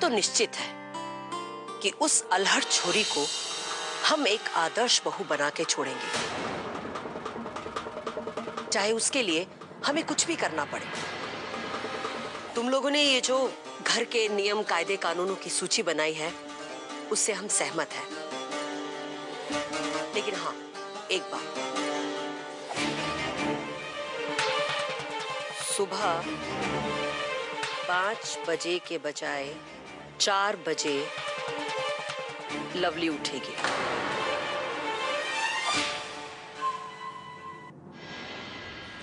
तो निश्चित है कि उस अल्हड़ छोरी को हम एक आदर्श बहू बना के छोड़ेंगे, चाहे उसके लिए हमें कुछ भी करना पड़े। तुम लोगों ने ये जो घर के नियम कायदे कानूनों की सूची बनाई है उससे हम सहमत हैं, लेकिन हाँ एक बात, सुबह 5 बजे के बजाय 4 बजे लवली उठेगी।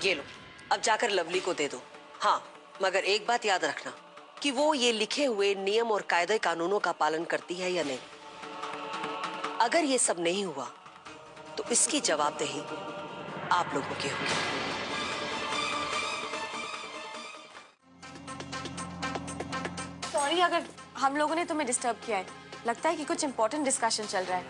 ये लो, अब जाकर लवली को दे दो। हाँ, मगर एक बात याद रखना कि वो ये लिखे हुए नियम और कायदे कानूनों का पालन करती है या नहीं। अगर ये सब नहीं हुआ तो इसकी जवाबदेही आप लोगों की होगी। सॉरी अगर हम लोगों ने तुम्हें डिस्टर्ब किया है। लगता है कि कुछ इंपॉर्टेंट डिस्कशन चल रहा है।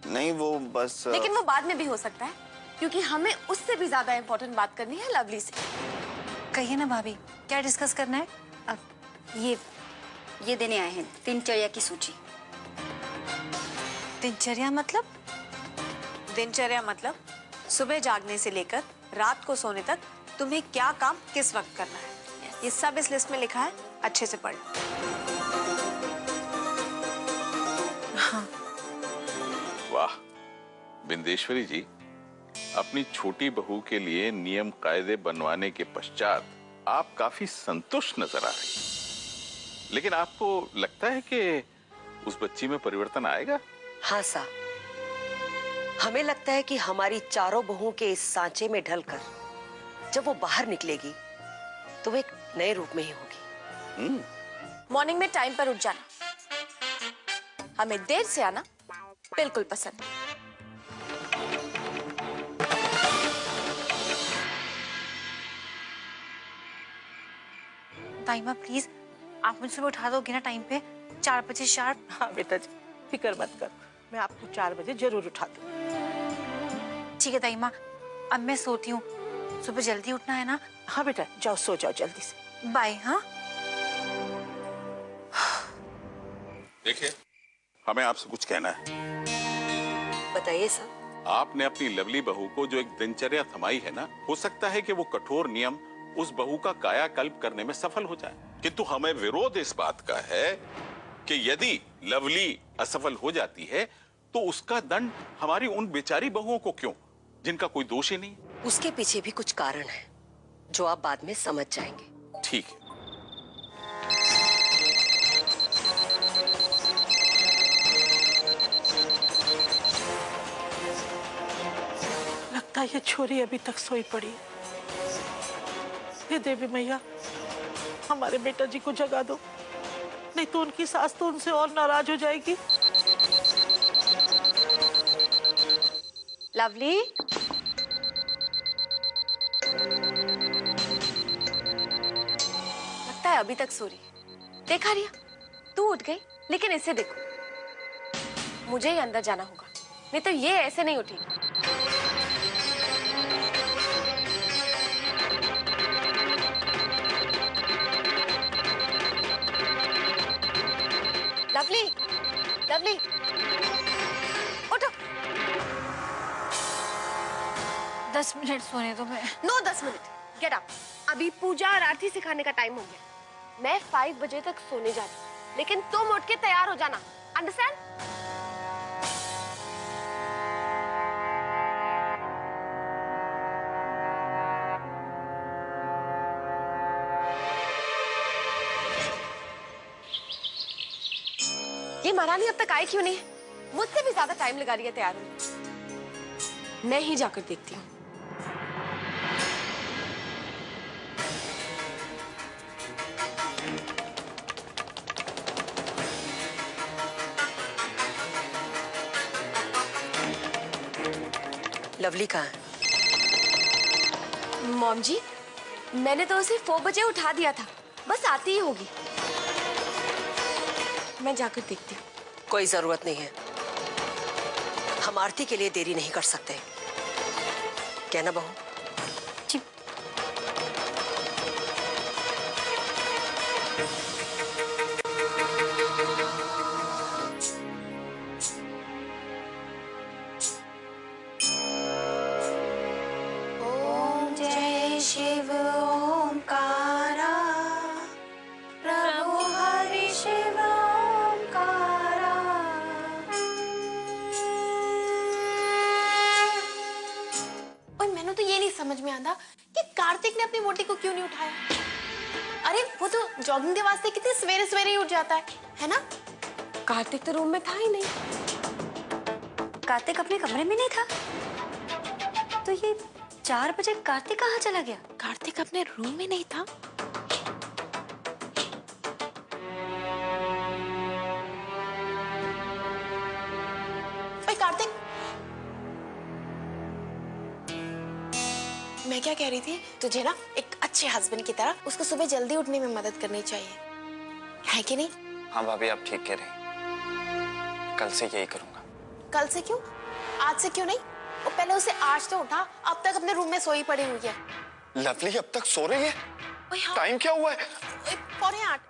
नहीं वो बस लेकिन वो बाद में भी हो सकता है, क्योंकि हमें उससे भी ज्यादा इंपॉर्टेंट बात करनी है लवली से। कहिए ना भाभी, क्या डिस्कस करना है? अब ये देने आए हैं दिनचर्या की सूची। दिनचर्या मतलब? दिनचर्या मतलब सुबह जागने से लेकर रात को सोने तक तुम्हें क्या काम किस वक्त करना है, ये सब इस लिस्ट में लिखा है। अच्छे से पढ़। हाँ। वाह बिंदेश्वरी जी, अपनी छोटी बहू के लिए नियम कायदे बनवाने के पश्चात आप काफी संतुष्ट नजर आ रही, लेकिन आपको लगता है कि उस बच्ची में परिवर्तन आएगा? हाँ साहब, हमें लगता है कि हमारी चारों बहुओं के इस सांचे में ढलकर जब वो बाहर निकलेगी तो वो एक नए रूप में ही होगी। मॉर्निंग में टाइम पर उठ जाना, हमें देर से आना बिल्कुल पसंद है। ताइमा प्लीज, आप मुझे सुबह उठा दोगे ना टाइम पे 4 बजे शार्प? हाँ बेटा जी, फिक्र मत कर, मैं आपको 4 बजे जरूर उठा दूँ। ठीक है ताइमा, अब मैं सोती हूँ, सुबह जल्दी उठना है ना? हाँ बेटा जाओ, सो जाओ जल्दी से। बाय। हाँ देखिए, हमें आपसे कुछ कहना है। बताइए साहब। आपने अपनी लवली बहू को जो एक दिनचर्या थमाई है ना, हो सकता है कि वो कठोर नियम उस बहू का कायाकल्प करने में सफल हो जाए, किंतु हमें विरोध इस बात का है कि यदि लवली असफल हो जाती है तो उसका दंड हमारी उन बेचारी बहुओं को क्यों, जिनका कोई दोष ही नहीं। उसके पीछे भी कुछ कारण है जो आप बाद में समझ जाएंगे। ठीक है। लगता है ये छोरी अभी तक सोई पड़ी है। हे देवी मैया, हमारे बेटा जी को जगा दो, नहीं तो उनकी सास तो उनसे और नाराज हो जाएगी। लवली, लगता है अभी तक सो रही है। देखा रिया, तू उठ गई, लेकिन इसे देखो, मुझे ही अंदर जाना होगा, नहीं तो ये ऐसे नहीं उठेगी। लवली, लवली, उठो। 10 मिनट सोने दो। मैं नो 10 मिनट, गेट अप। अभी पूजा और आरती सिखाने का टाइम हो गया। मैं 5 बजे तक सोने जा रही हूँ, लेकिन तुम उठ के तैयार हो जाना, अंडरस्टैंड? ये महारानी अब तक आई क्यों नहीं? मुझसे भी ज्यादा टाइम लगा रही है तैयार होने। मैं ही जाकर देखती हूँ। लवली कहाँ है? मॉम जी, मैंने तो उसे 4 बजे उठा दिया था, बस आती ही होगी। मैं जाकर देखती हूँ। कोई जरूरत नहीं है, हम आरती के लिए देरी नहीं कर सकते, क्या ना बहू? मैंने तो ये नहीं समझ में आता कि कार्तिक ने अपनी मोटी को क्यों नहीं उठाया। अरे वो तो जॉगिंग के वास्ते कितने सवेरे सवेरे ही उठ जाता है ना? कार्तिक तो रूम में था ही नहीं। कार्तिक अपने कमरे में नहीं था, तो ये 4 बजे कार्तिक कहाँ चला गया? कार्तिक अपने रूम में नहीं था। ओए कार्तिक, मैं क्या कह रही थी, तुझे ना एक अच्छे हस्बैंड की तरह उसको सुबह जल्दी उठने में मदद करनी चाहिए, है कि नहीं? हाँ भाभी, आप ठीक कह रहे हैं। कल से यही करूंगा। कल से क्यों? आज से क्यों नहीं? वो पहले उसे आज तो उठा, अब तक अपने रूम में सोई पड़ी हुई है। लवली अब तक सो रही है? ओए हाँ। टाइम क्या हुआ है? 7:45।